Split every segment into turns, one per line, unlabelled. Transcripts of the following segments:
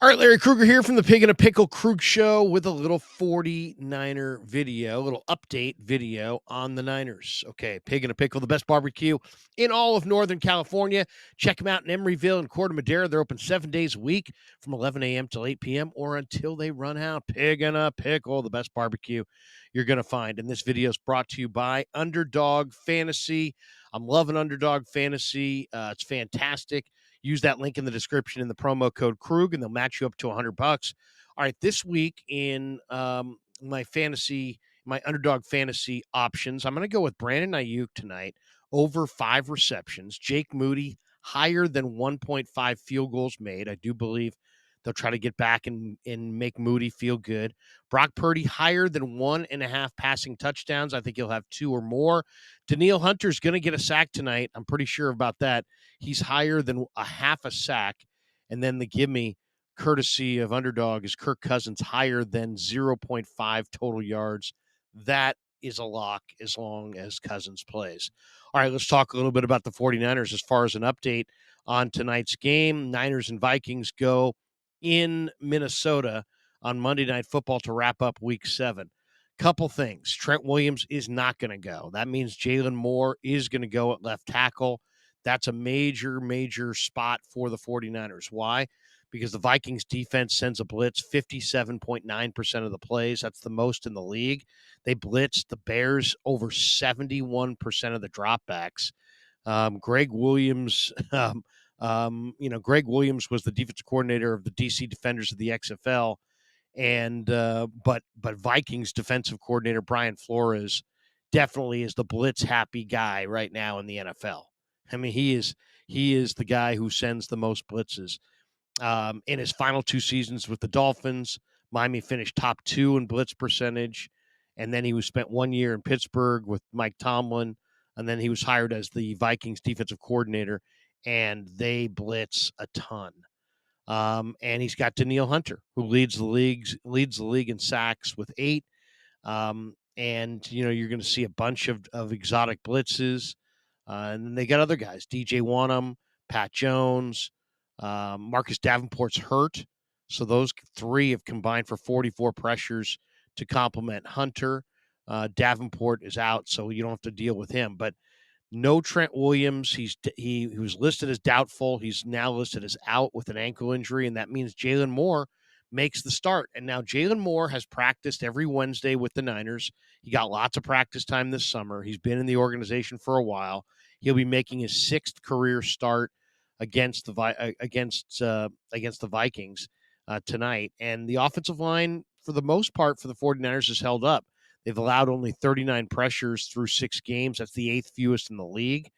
All right, Larry Kruger here from the Pig and a Pickle Krug Show with a little 49er video, a little update video on the Niners. Okay, Pig and a Pickle, the best barbecue in all of Northern California. Check them out in Emeryville and Corte Madera. They're open 7 days a week from 11 a.m. till 8 p.m. or until they run out. Pig and a Pickle, the best barbecue you're going to find. And this video is brought to you by Underdog Fantasy. I'm loving Underdog Fantasy. It's fantastic. Use that link in the description in the promo code Krug, and they'll match you up to $100. All right, this week in my underdog fantasy options, I'm going to go with Brandon Ayuk tonight over 5 receptions. Jake Moody higher than 1.5 field goals made. I do believe they'll try to get back and make Moody feel good. Brock Purdy higher than 1.5 passing touchdowns. I think he'll have 2 or more. Danielle Hunter's going to get a sack tonight. I'm pretty sure about that. He's higher than a half a sack. And then the gimme, courtesy of Underdog, is Kirk Cousins higher than 0.5 total yards. That is a lock as long as Cousins plays. All right, let's talk a little bit about the 49ers as far as an update on tonight's game. Niners and Vikings go in Minnesota on Monday Night Football to wrap up Week 7. Couple things. Trent Williams is not going to go. That means Jalen Moore is going to go at left tackle. That's a major, major spot for the 49ers. Why? Because the Vikings defense sends a blitz 57.9% of the plays. That's the most in the league. They blitzed the Bears over 71% of the dropbacks. Greg Williams, Greg Williams was the defensive coordinator of the DC Defenders of the XFL, and but Vikings defensive coordinator Brian Flores definitely is the blitz happy guy right now in the NFL. I mean, he is the guy who sends the most blitzes. In his final 2 seasons with the Dolphins, Miami finished top 2 in blitz percentage, and then he was spent 1 year in Pittsburgh with Mike Tomlin, and then he was hired as the Vikings defensive coordinator, and they blitz a ton. And he's got Danielle Hunter, who leads the league in sacks with 8. And you're going to see a bunch of exotic blitzes, and then they got other guys: DJ Wanham, Pat Jones, Marcus Davenport's hurt, so those 3 have combined for 44 pressures to complement Hunter. Davenport is out, so you don't have to deal with him, but no Trent Williams. He was listed as doubtful. He's now listed as out with an ankle injury, and that means Jalen Moore makes the start. And now Jalen Moore has practiced every Wednesday with the Niners. He got lots of practice time this summer. He's been in the organization for a while. He'll be making his 6th career start against the Vikings tonight. And the offensive line, for the most part, for the 49ers has held up. They've allowed only 39 pressures through 6 games. That's the 8th fewest in the league.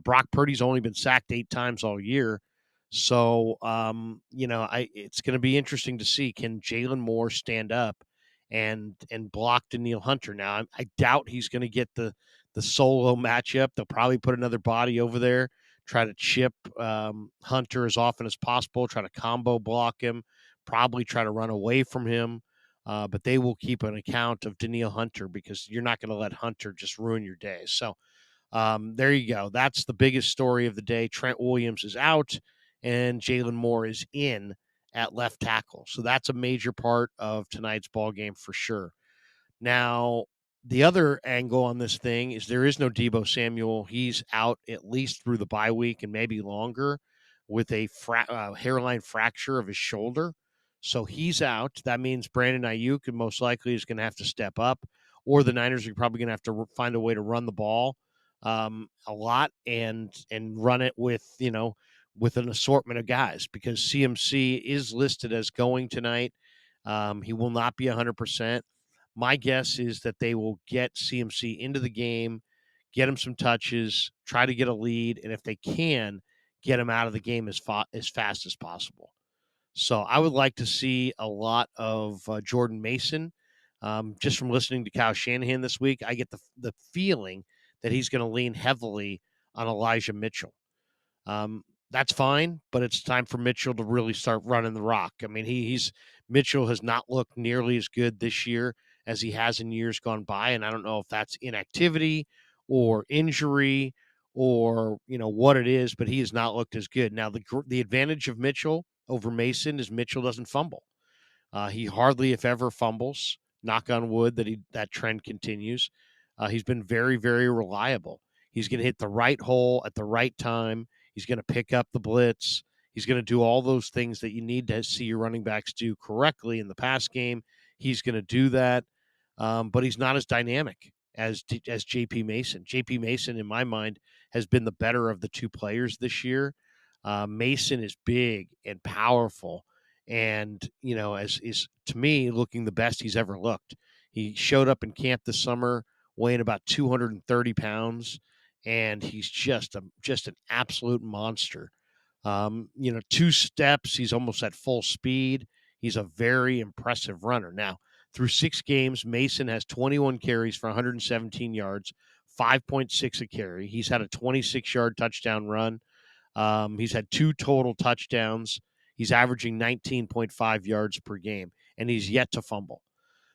Brock Purdy's only been sacked 8 times all year. So, it's going to be interesting to see, can Jalen Moore stand up and block Danielle Hunter. Now, I doubt he's going to get the solo matchup. They'll probably put another body over there, try to chip Hunter as often as possible, try to combo block him, probably try to run away from him. But they will keep an account of Danielle Hunter because you're not going to let Hunter just ruin your day. So there you go. That's the biggest story of the day. Trent Williams is out and Jalen Moore is in at left tackle. So that's a major part of tonight's ball game for sure. Now, the other angle on this thing is there is no Deebo Samuel. He's out at least through the bye week and maybe longer with a hairline fracture of his shoulder. So he's out. That means Brandon Ayuk most likely is going to have to step up, or the Niners are probably going to have to find a way to run the ball a lot and run it with an assortment of guys, because CMC is listed as going tonight. He will not be 100%. My guess is that they will get CMC into the game, get him some touches, try to get a lead, and if they can, get him out of the game as fast as possible. So I would like to see a lot of Jordan Mason. Just from listening to Kyle Shanahan this week, I get the feeling that he's going to lean heavily on Elijah Mitchell. That's fine, but it's time for Mitchell to really start running the rock. I mean, Mitchell has not looked nearly as good this year as he has in years gone by, and I don't know if that's inactivity or injury or what it is, but he has not looked as good. Now, the advantage of Mitchell over Mason is Mitchell doesn't fumble. He hardly, if ever, fumbles. Knock on wood that trend continues. He's been very, very reliable. He's going to hit the right hole at the right time. He's going to pick up the blitz. He's going to do all those things that you need to see your running backs do correctly in the pass game. He's going to do that, but he's not as dynamic as J.P. Mason. J.P. Mason, in my mind, has been the better of the two players this year. Mason is big and powerful, and as is to me looking the best he's ever looked. He showed up in camp this summer weighing about 230 pounds, and he's just an absolute monster. Two steps, he's almost at full speed. He's a very impressive runner. Now, through 6 games, Mason has 21 carries for 117 yards, 5.6 a carry. He's had a 26-yard touchdown run. He's had 2 total touchdowns. He's averaging 19.5 yards per game, and he's yet to fumble.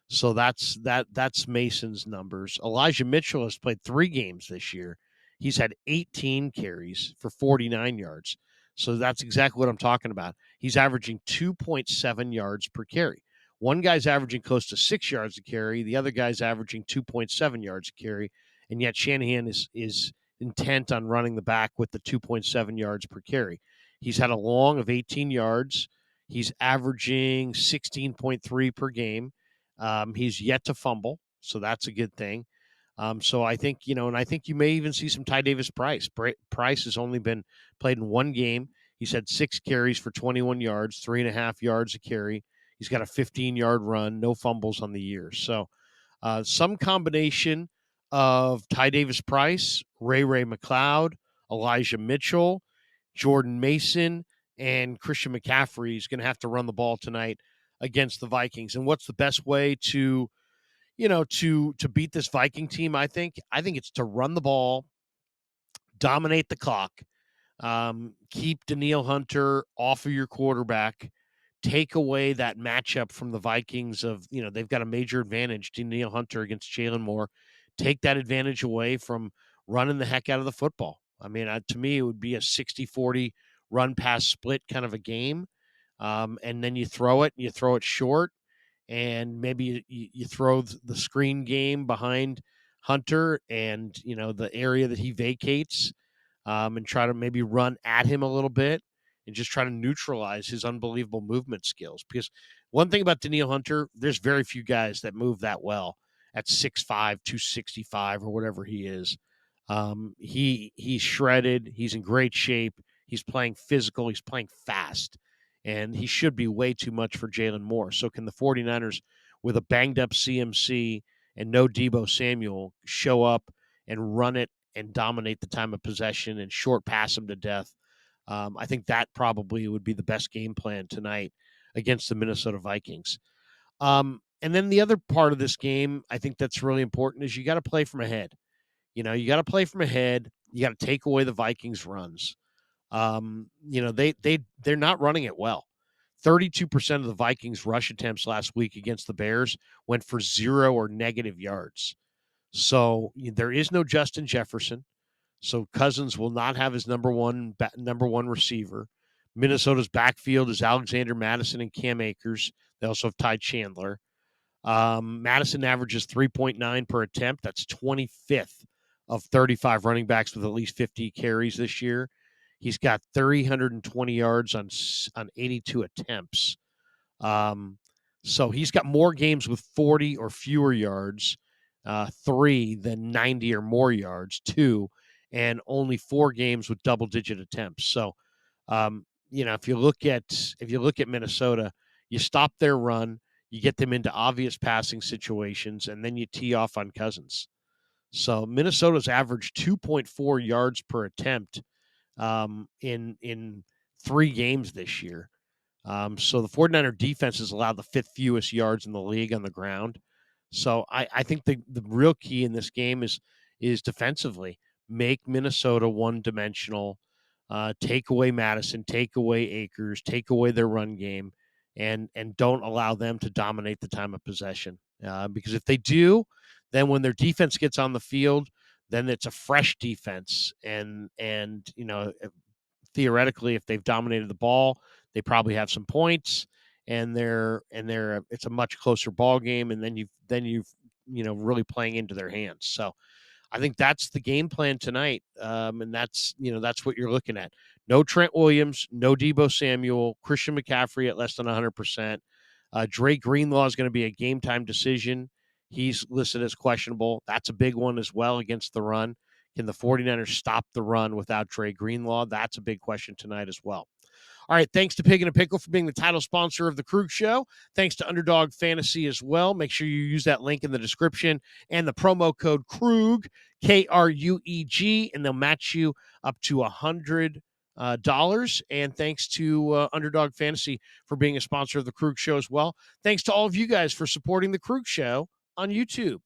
So that's Mason's numbers. Elijah Mitchell has played 3 games this year. He's had 18 carries for 49 yards. So that's exactly what I'm talking about. He's averaging 2.7 yards per carry. One guy's averaging close to 6 yards a carry. The other guy's averaging 2.7 yards a carry. And yet Shanahan is intent on running the back with the 2.7 yards per carry. He's had a long of 18 yards. He's averaging 16.3 per game. He's yet to fumble, so that's a good thing. So I think, and I think you may even see some Ty Davis Price. Price has only been played in 1 game. He's had 6 carries for 21 yards, 3.5 yards a carry. He's got a 15-yard run, no fumbles on the year. So some combination of Ty Davis Price, Ray McLeod, Elijah Mitchell, Jordan Mason, and Christian McCaffrey is going to have to run the ball tonight against the Vikings. And what's the best way to beat this Viking team? I think it's to run the ball, dominate the clock, keep Danielle Hunter off of your quarterback, take away that matchup from the Vikings of, they've got a major advantage, Danielle Hunter against Jalen Moore. Take that advantage away from running the heck out of the football. I mean, to me, it would be a 60-40 run pass split kind of a game. And then you throw it short, and maybe you throw the screen game behind Hunter and, the area that he vacates, and try to maybe run at him a little bit and just try to neutralize his unbelievable movement skills. Because one thing about Danielle Hunter, there's very few guys that move that well at 6'5", 265 or whatever he is. He's shredded. He's in great shape. He's playing physical. He's playing fast. And he should be way too much for Jalen Moore. So can the 49ers, with a banged-up CMC and no Deebo Samuel, show up and run it and dominate the time of possession and short pass him to death? I think that probably would be the best game plan tonight against the Minnesota Vikings. And then the other part of this game, I think that's really important, is you got to play from ahead. You got to play from ahead. You got to take away the Vikings' runs. They're not running it well. 32% of the Vikings' rush attempts last week against the Bears went for 0 or negative yards. So there is no Justin Jefferson. So Cousins will not have his number one receiver. Minnesota's backfield is Alexander Madison and Cam Akers. They also have Ty Chandler. Madison averages 3.9 per attempt. That's 25th of 35 running backs with at least 50 carries this year. He's got 320 yards on 82 attempts. So he's got more games with 40 or fewer yards, 3 than 90 or more yards, 2, and only 4 games with double-digit attempts. So, if you look at Minnesota, you stop their run, you get them into obvious passing situations, and then you tee off on Cousins. So Minnesota's averaged 2.4 yards per attempt in 3 games this year. So the 49er defense has allowed the 5th fewest yards in the league on the ground. So I think the real key in this game is defensively. Make Minnesota one-dimensional. Take away Madison, take away Akers, take away their run game, and don't allow them to dominate the time of possession. Because if they do, then when their defense gets on the field, then it's a fresh defense, and theoretically, if they've dominated the ball, they probably have some points, and it's a much closer ball game, and then you've really playing into their hands. So I think that's the game plan tonight, and that's what you're looking at. No Trent Williams, no Debo Samuel, Christian McCaffrey at less than 100%. Drake Greenlaw is going to be a game time decision. He's listed as questionable. That's a big one as well against the run. Can the 49ers stop the run without Drake Greenlaw? That's a big question tonight as well. All right, thanks to Pig and a Pickle for being the title sponsor of the Krug Show. Thanks to Underdog Fantasy as well. Make sure you use that link in the description and the promo code Krug, K-R-U-E-G, and they'll match you up to $100. And thanks to Underdog Fantasy for being a sponsor of the Krug Show as well. Thanks to all of you guys for supporting the Krug Show on YouTube.